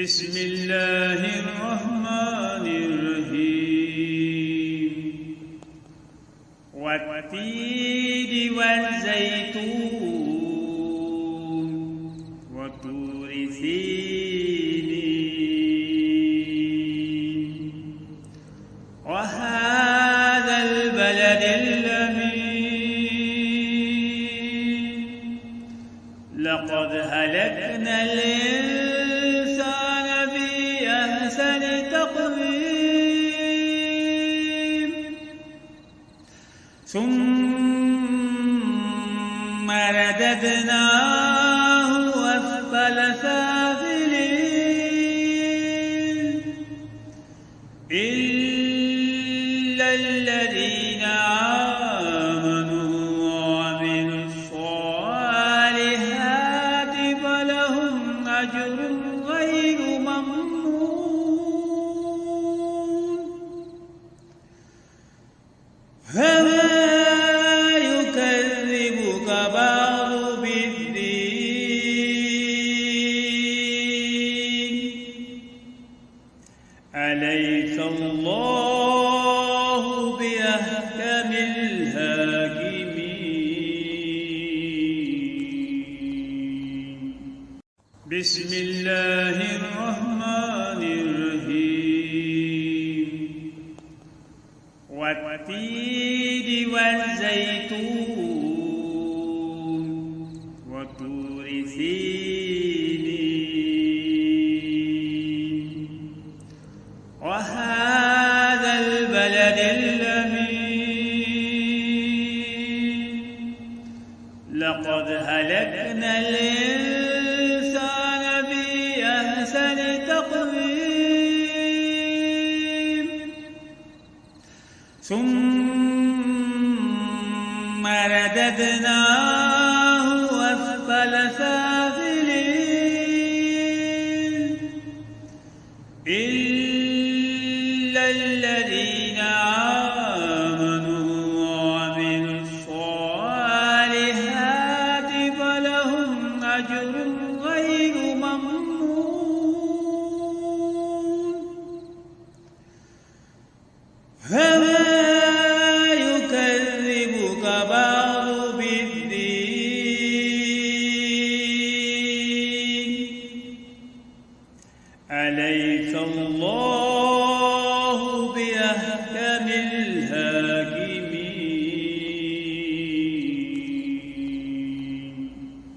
بسم الله الرحمن الرحيم والتين والزيتون وطور سينين وهذا البلد الأمين لقد هلكنا الإنسان في أحسن تقويم ثم رددناه أسفل سافلين إلا الذين آمنوا وعملوا الصالحات فلهم أجر غير ممنون فما يكذبك بعد بالدين أليس الله بأحكم الحاكمين بسم الله الرحمن الرحيم والتين والزيتون وطور سينين وهذا البلد الأمين لقد هلكنا الإنسان في أحسن تقويم ثم رددناه